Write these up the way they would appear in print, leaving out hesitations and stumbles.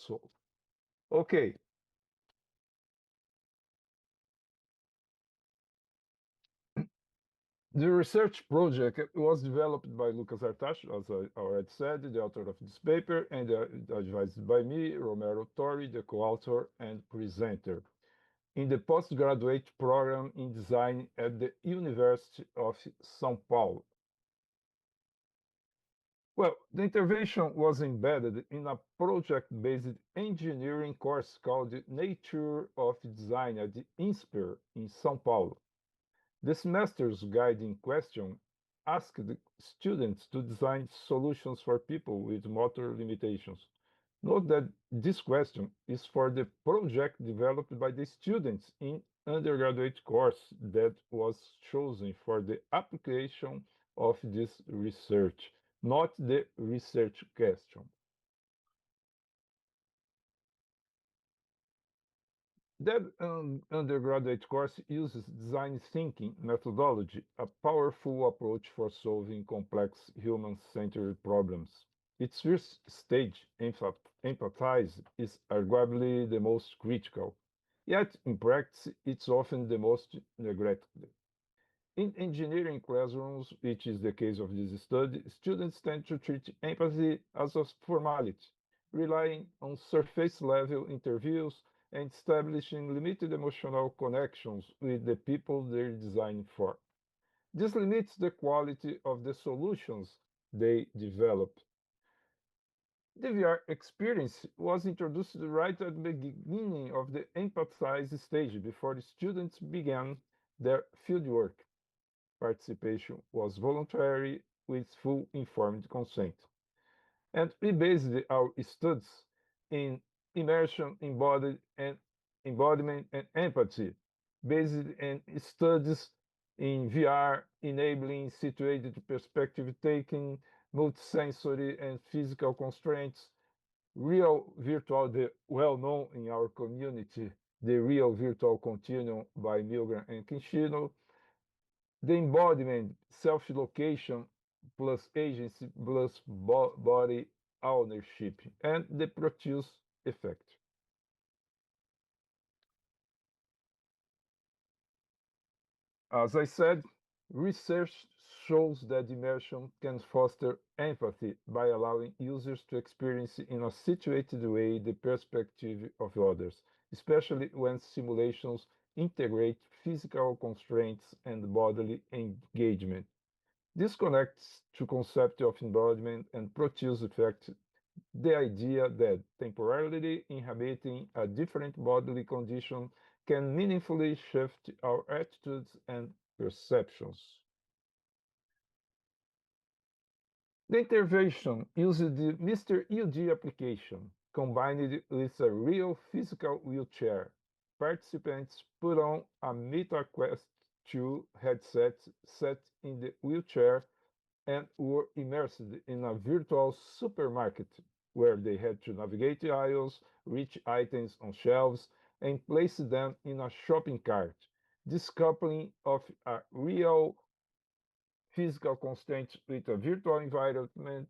solve. Okay. The research project was developed by Lucas Artacho, as I already said, the author of this paper, and advised by me, Romero Torri, the co-author and presenter, in the postgraduate program in design at the University of São Paulo. Well, the intervention was embedded in a project-based engineering course called Nature of Design at the INSPER in São Paulo. The semester's guiding question asked students to design solutions for people with motor limitations. Note that this question is for the project developed by the students in undergraduate course that was chosen for the application of this research, not the research question. That undergraduate course uses design thinking methodology, a powerful approach for solving complex human-centered problems. Its first stage, empathize, is arguably the most critical, yet in practice it's often the most neglected. In engineering classrooms, which is the case of this study, students tend to treat empathy as a formality, relying on surface-level interviews and establishing limited emotional connections with the people they're designed for. This limits the quality of the solutions they develop. The VR experience was introduced right at the beginning of the empathize stage before the students began their fieldwork. Participation was voluntary with full informed consent. And we based our studies in immersion, embodiment, and empathy, based in studies in VR, enabling situated perspective taking, multisensory and physical constraints, real virtual, the well-known in our community, the real virtual continuum by Milgram and Kishino, the embodiment, self-location plus agency plus body ownership, and the Proteus effect. As I said, research shows that immersion can foster empathy by allowing users to experience in a situated way the perspective of others, especially when simulations integrate physical constraints and bodily engagement. This connects to concept of embodiment and Proteus effect, the idea that temporarily inhabiting a different bodily condition can meaningfully shift our attitudes and perceptions. The intervention used the Mr. UD application, combined with a real physical wheelchair. Participants put on a MetaQuest 2 headset set in the wheelchair and were immersed in a virtual supermarket where they had to navigate aisles, reach items on shelves, and place them in a shopping cart. This coupling of a real physical constraint with a virtual environment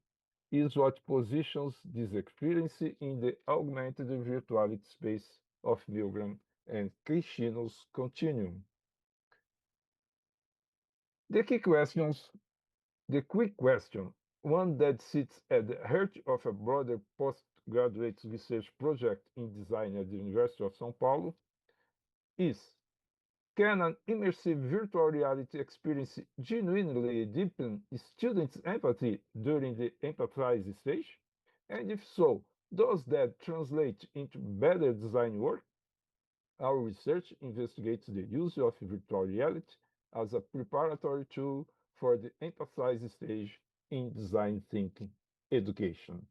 is what positions this experience in the augmented virtuality space of Milgram and Krishino's continuum. The key questions The quick question, one that sits at the heart of a broader postgraduate research project in design at the University of São Paulo, is: can an immersive virtual reality experience genuinely deepen students' empathy during the empathize stage? And if so, does that translate into better design work? Our research investigates the use of virtual reality as a preparatory tool for the empathize stage in design thinking education.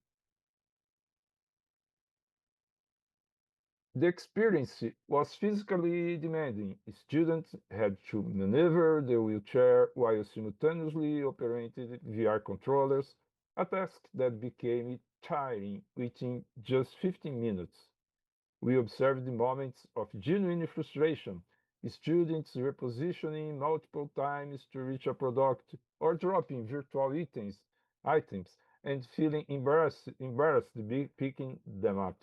The experience was physically demanding. Students had to maneuver the wheelchair while simultaneously operating VR controllers, a task that became tiring within just 15 minutes. We observed moments of genuine frustration, students repositioning multiple times to reach a product or dropping virtual items and feeling embarrassed picking them up.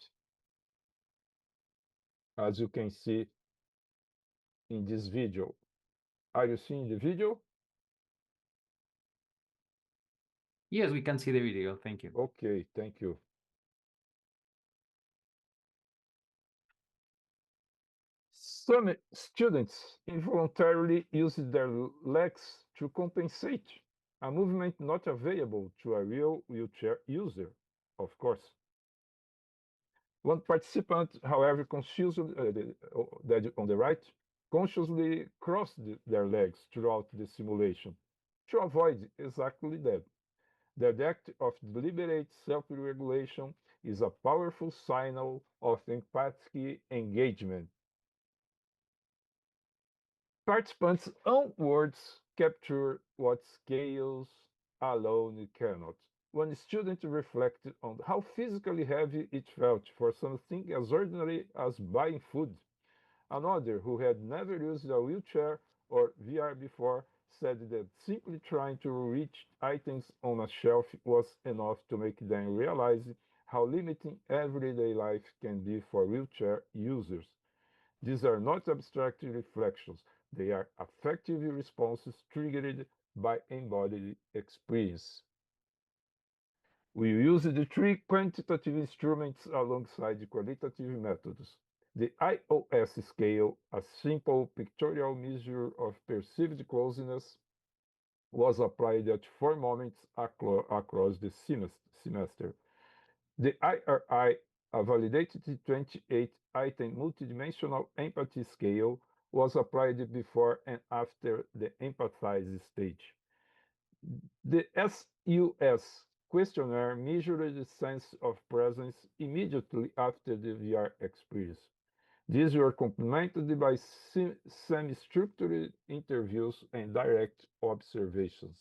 as you can see in this video. Are you seeing the video? Yes, we can see the video. Thank you. Okay, thank you. Some students involuntarily use their legs to compensate, a movement not available to a real wheelchair user, of course. One participant, however, that on the right, consciously crossed their legs throughout the simulation to avoid exactly that. The act of deliberate self-regulation is a powerful signal of empathic engagement. Participants' own words capture what scales alone cannot. One student reflected on how physically heavy it felt for something as ordinary as buying food. Another, who had never used a wheelchair or VR before, said that simply trying to reach items on a shelf was enough to make them realize how limiting everyday life can be for wheelchair users. These are not abstract reflections, they are affective responses triggered by embodied experience. We use the three quantitative instruments alongside the qualitative methods. The IOS scale, a simple pictorial measure of perceived closeness, was applied at 4 moments across the semester. The IRI, a validated 28-item multidimensional empathy scale, was applied before and after the empathize stage. The SUS questionnaire measured the sense of presence immediately after the VR experience. These were complemented by semi-structured interviews and direct observations.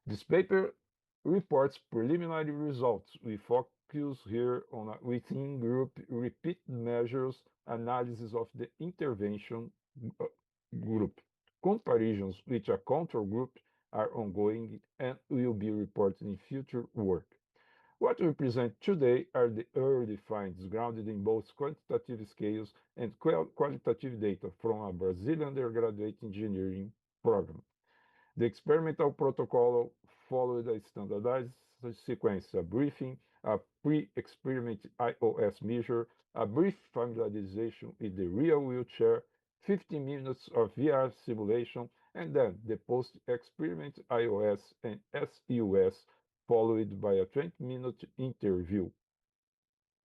This paper reports preliminary results. We focus here on a within group repeat measures analysis of the intervention uh, group. Comparisons with a control group are ongoing and will be reported in future work. What we present today are the early finds grounded in both quantitative scales and qualitative data from a Brazilian undergraduate engineering program. The experimental protocol followed a standardized sequence: a briefing, a pre-experiment IOS measure, a brief familiarization with the real wheelchair, 15 minutes of VR simulation, and then the post-experiment IOS and SUS, followed by a 20-minute interview.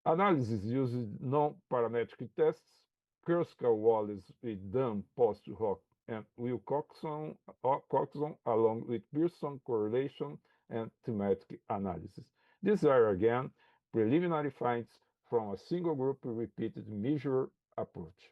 Analysis uses non-parametric tests, Kruskal-Wallis with Dan post-hoc and Wilcoxon, along with Pearson correlation and thematic analysis. These are again preliminary finds from a single group repeated measure approach.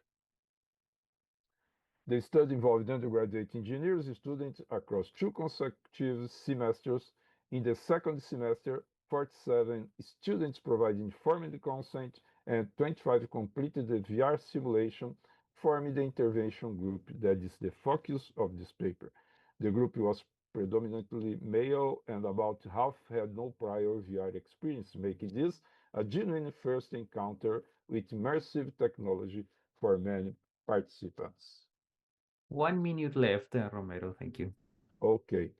The study involved undergraduate engineers students across 2 consecutive semesters. In the second semester, 47 students provided informed consent and 25 completed the VR simulation, forming the intervention group that is the focus of this paper. The group was predominantly male and about half had no prior VR experience, making this a genuine first encounter with immersive technology for many participants. 1 minute left, Romero. Thank you. Okay.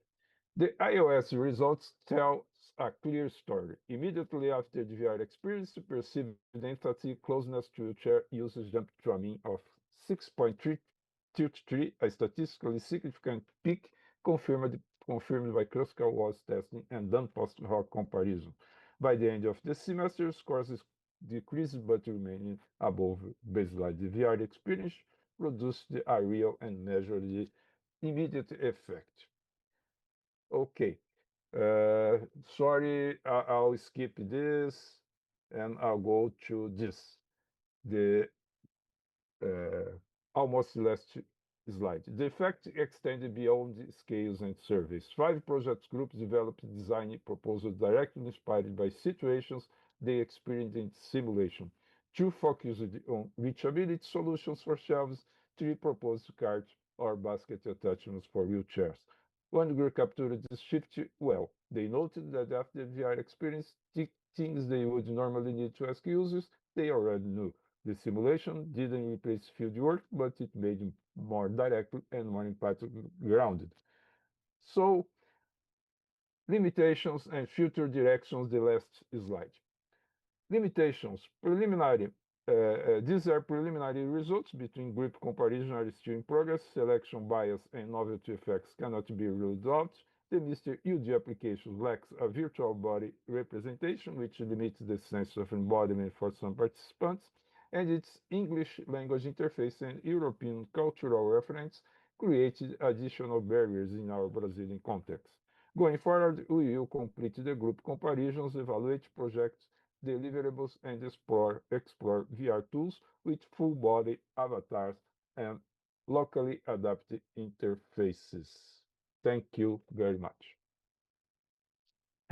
The iOS results tell a clear story. Immediately after the VR experience, perceived empathy, closeness to wheelchair users jumped to a mean of 6.333, a statistically significant peak confirmed by Kruskal-Wallis testing and done post-hoc comparison. By the end of the semester, scores decreased but remaining above baseline. The VR experience produced a real and measured immediate effect. Okay. Sorry, I'll skip this and I'll go to this, the uh, almost last slide. The effect extended beyond the scales and surveys. 5 project groups developed design proposals directly inspired by situations they experienced in simulation. 2 focused on reachability solutions for shelves. 3 proposed cart or basket attachments for wheelchairs. One group captured this shift well. They noted that after VR experience, things they would normally need to ask users, they already knew. The simulation didn't replace field work, but it made it more direct and more impact grounded. So, limitations and future directions, the last slide. Limitations, preliminary. These are preliminary results between group comparison are still in progress. Selection bias and novelty effects cannot be ruled out. The Mr. UD application lacks a virtual body representation, which limits the sense of embodiment for some participants, and its English language interface and European cultural reference created additional barriers in our Brazilian context. Going forward, we will complete the group comparisons, evaluate projects, deliverables, and explore VR tools with full body avatars and locally adapted interfaces. Thank you very much.